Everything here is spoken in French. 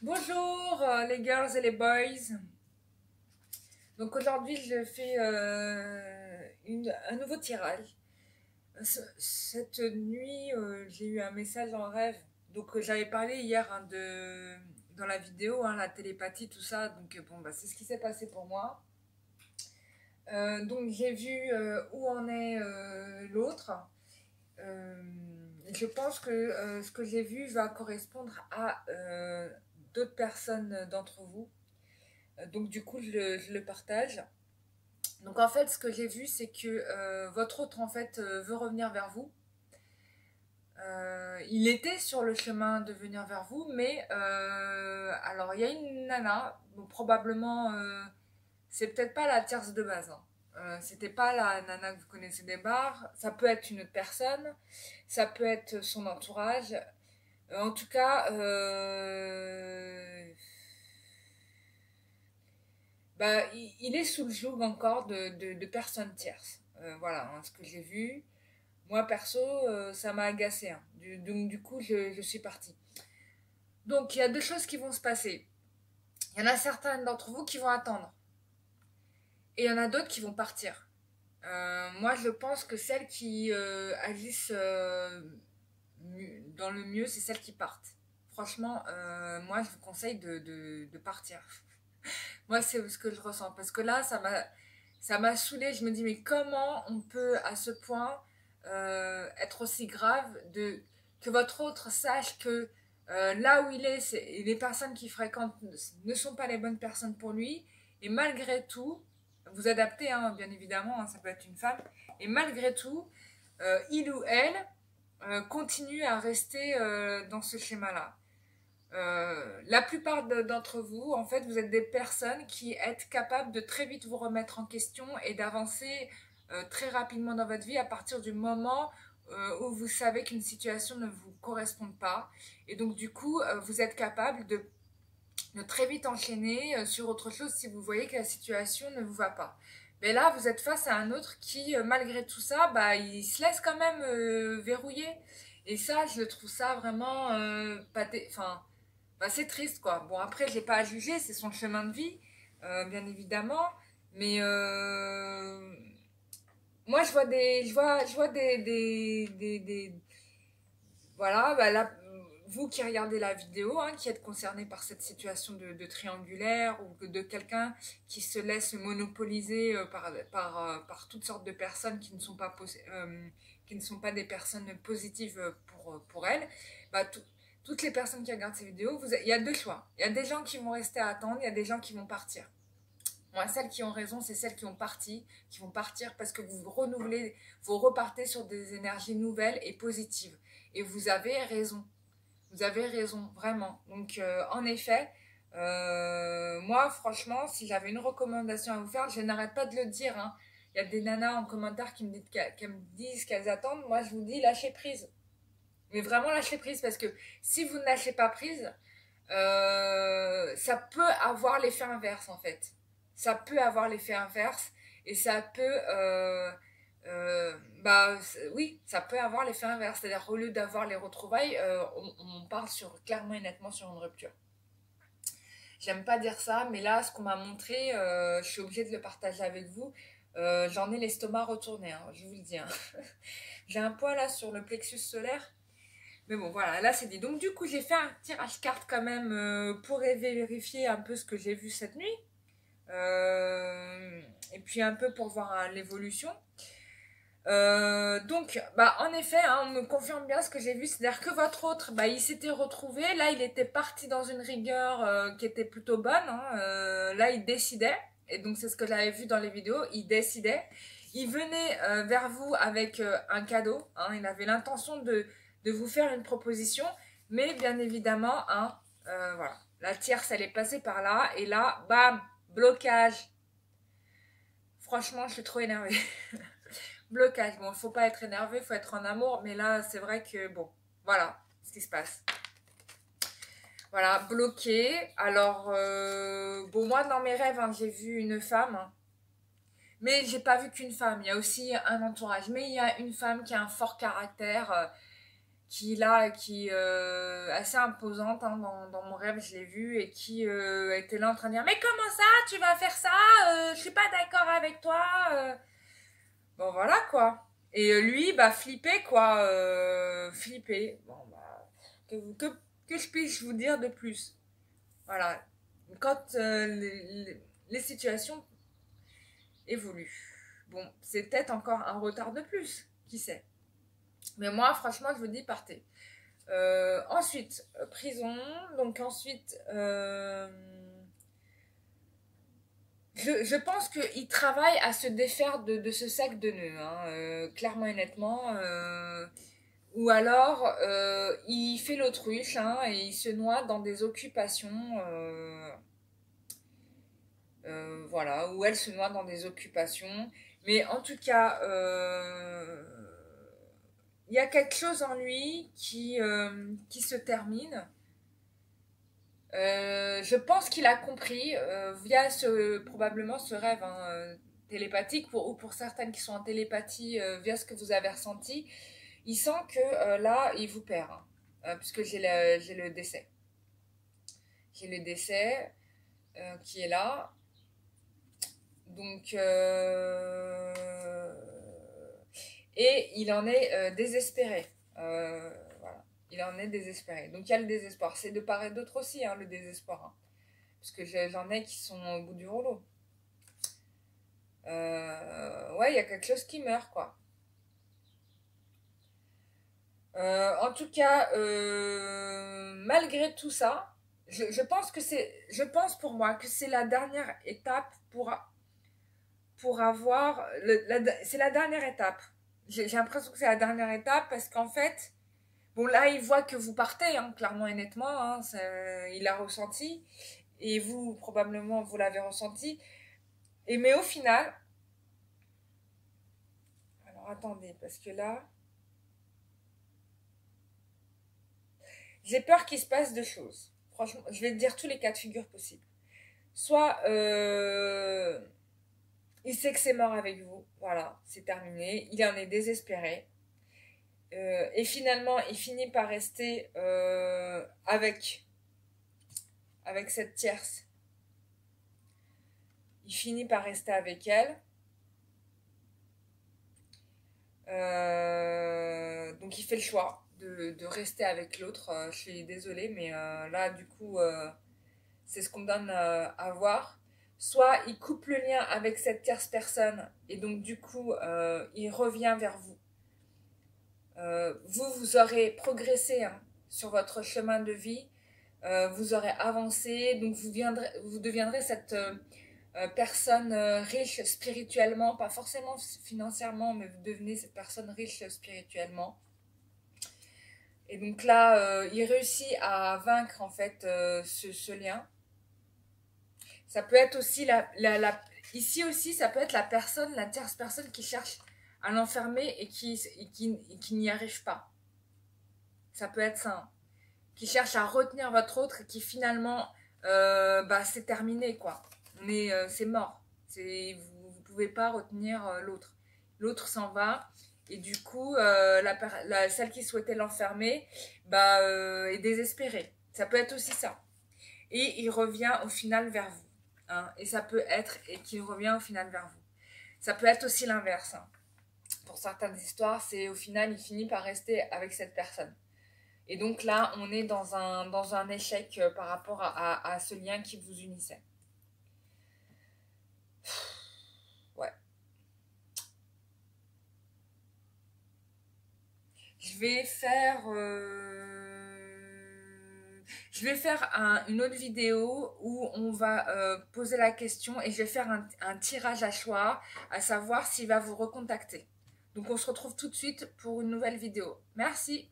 Bonjour les girls et les boys. Donc aujourd'hui je fais un nouveau tirage. Cette nuit j'ai eu un message en rêve. Donc j'avais parlé hier dans la vidéo, la télépathie, tout ça. Donc bon bah c'est ce qui s'est passé pour moi. Donc j'ai vu où en est l'autre. Euh, je pense que ce que j'ai vu va correspondre à d'autres personnes d'entre vous. Donc du coup, je le partage. Donc en fait, ce que j'ai vu, c'est que votre autre en fait veut revenir vers vous. Il était sur le chemin de venir vers vous, mais alors il y a une nana, bon, probablement, c'est peut-être pas la tierce de base, hein. C'était pas la nana que vous connaissez des bars. Ça peut être une autre personne, ça peut être son entourage. En tout cas, bah, il est sous le joug encore de personnes tierces. Voilà, ce que j'ai vu. Moi, perso, ça m'a agacé, hein. Donc, du coup, je suis partie. Donc, il y a deux choses qui vont se passer. Il y en a certains d'entre vous qui vont attendre. Et il y en a d'autres qui vont partir. Moi, je pense que celles qui agissent dans le mieux, c'est celles qui partent. Franchement, moi, je vous conseille de partir. Moi, c'est ce que je ressens. Parce que là, ça m'a saoulée. Je me dis, mais comment on peut à ce point être aussi grave que votre autre sache que là où il est, les personnes qu'il fréquente ne sont pas les bonnes personnes pour lui. Et malgré tout, vous adaptez, hein, bien évidemment, hein, ça peut être une femme. Et malgré tout, il ou elle continue à rester dans ce schéma-là. La plupart d'entre vous, en fait, vous êtes des personnes qui êtes capables de très vite vous remettre en question et d'avancer très rapidement dans votre vie à partir du moment où vous savez qu'une situation ne vous correspond pas. Et donc, du coup, vous êtes capable de très vite enchaîner sur autre chose si vous voyez que la situation ne vous va pas. Mais là, vous êtes face à un autre qui, malgré tout ça, bah, il se laisse quand même verrouiller. Et ça, je trouve ça vraiment enfin, bah, c'est triste, quoi. Bon, après, j'ai pas à juger, c'est son chemin de vie, bien évidemment. Mais moi, je vois voilà, bah là, vous qui regardez la vidéo, hein, qui êtes concerné par cette situation de triangulaire ou de quelqu'un qui se laisse monopoliser par toutes sortes de personnes qui ne sont pas, qui ne sont pas des personnes positives pour elles, bah, toutes les personnes qui regardent ces vidéos, il y a deux choix. Il y a des gens qui vont rester à attendre, il y a des gens qui vont partir. Moi, celles qui ont raison, c'est celles qui vont partir parce que vous renouvelez, vous repartez sur des énergies nouvelles et positives. Et vous avez raison. Vous avez raison, vraiment. Donc, en effet, moi, franchement, si j'avais une recommandation à vous faire, je n'arrête pas de le dire, hein. Il y a des nanas en commentaire qui me disent qu'elles attendent. Moi, je vous dis, lâchez prise. Mais vraiment, lâchez prise parce que si vous ne lâchez pas prise, ça peut avoir l'effet inverse en fait. Ça peut avoir l'effet inverse et ça peut, oui, ça peut avoir l'effet inverse. C'est-à-dire au lieu d'avoir les retrouvailles, on parle clairement et nettement sur une rupture. J'aime pas dire ça, mais là, ce qu'on m'a montré, je suis obligée de le partager avec vous. J'en ai l'estomac retourné, hein, je vous le dis, hein. J'ai un poids là sur le plexus solaire. Mais bon, voilà, là c'est dit. Donc du coup, j'ai fait un tirage carte quand même pour vérifier un peu ce que j'ai vu cette nuit. Et puis un peu pour voir l'évolution. Donc, bah, en effet, hein, on me confirme bien ce que j'ai vu. C'est-à-dire que votre autre, bah, il s'était retrouvé. Là, il était parti dans une rigueur qui était plutôt bonne, hein. Là, il décidait. Et donc, c'est ce que j'avais vu dans les vidéos. Il décidait. Il venait vers vous avec un cadeau, hein. Il avait l'intention de vous faire une proposition. Mais bien évidemment, hein, voilà. La tierce, elle est passée par là. Et là, bam, blocage. Franchement, je suis trop énervée. Blocage. Bon, il faut pas être énervé, il faut être en amour. Mais là, c'est vrai que, bon, voilà ce qui se passe. Voilà, bloqué. Alors, bon, moi, dans mes rêves, hein, j'ai vu une femme. Hein. Mais j'ai pas vu qu'une femme. Il y a aussi un entourage. Mais il y a une femme qui a un fort caractère, qui assez imposante, hein, dans mon rêve, je l'ai vue, et qui était là en train de dire, mais comment ça, tu vas faire ça, je suis pas d'accord avec toi. Bon, voilà, quoi. Et lui, bah, flippé, quoi. Flippé. Bon, bah, que je puisse vous dire de plus? Voilà. Quand les situations évoluent. Bon, c'est peut-être encore un retard de plus, qui sait. Mais moi, franchement, je vous dis, partez. Ensuite, prison. Donc ensuite, je pense qu'il travaille à se défaire de ce sac de nœuds, hein, clairement et nettement. Ou alors, il fait l'autruche, hein, et il se noie dans des occupations. Voilà, ou elle se noie dans des occupations. Mais en tout cas, il y a quelque chose en lui qui se termine. Je pense qu'il a compris via probablement ce rêve, hein, télépathique, ou pour certaines qui sont en télépathie via ce que vous avez ressenti. Il sent que là, il vous perd, hein, puisque j'ai le décès. J'ai le décès qui est là. Donc, et il en est désespéré. Voilà. Il en est désespéré. Donc il y a le désespoir. C'est de part et d'autre aussi, hein, le désespoir. Hein. Parce que j'en ai qui sont au bout du rouleau. Ouais, il y a quelque chose qui meurt, quoi. En tout cas, malgré tout ça, je pense pour moi que c'est la dernière étape pour avoir, c'est la dernière étape. J'ai l'impression que c'est la dernière étape parce qu'en fait, bon là, il voit que vous partez, hein, clairement et nettement, hein, il a ressenti, et vous, probablement, vous l'avez ressenti. Mais au final, alors attendez, parce que là, j'ai peur qu'il se passe deux choses. Franchement, je vais te dire tous les cas de figure possibles. Soit il sait que c'est mort avec vous, voilà, c'est terminé, il en est désespéré. Et finalement, il finit par rester avec cette tierce. Il finit par rester avec elle. Donc il fait le choix de rester avec l'autre. Je suis désolée, mais là, du coup, c'est ce qu'on me donne à voir. Soit il coupe le lien avec cette tierce personne, et donc du coup, il revient vers vous. Vous aurez progressé, hein, sur votre chemin de vie. Vous aurez avancé, donc vous deviendrez cette personne riche spirituellement, pas forcément financièrement, mais vous devenez cette personne riche spirituellement. Et donc là, il réussit à vaincre en fait ce lien. Ça peut être aussi ici aussi, ça peut être la tierce personne qui cherche à l'enfermer et qui n'y arrive pas. Ça peut être ça, hein. Qui cherche à retenir votre autre et qui finalement, c'est terminé, quoi. C'est mort. Vous ne pouvez pas retenir l'autre. L'autre s'en va, et du coup, celle qui souhaitait l'enfermer est désespérée. Ça peut être aussi ça. Et il revient au final vers vous. Hein, et ça peut être qu'il revient au final vers vous. Ça peut être aussi l'inverse. Hein. Pour certaines histoires, c'est au final, il finit par rester avec cette personne. Et donc là, on est dans un échec par rapport à ce lien qui vous unissait. Ouais. Je vais faire une autre vidéo où on va poser la question, et je vais faire un tirage à choix, à savoir s'il va vous recontacter. Donc on se retrouve tout de suite pour une nouvelle vidéo. Merci.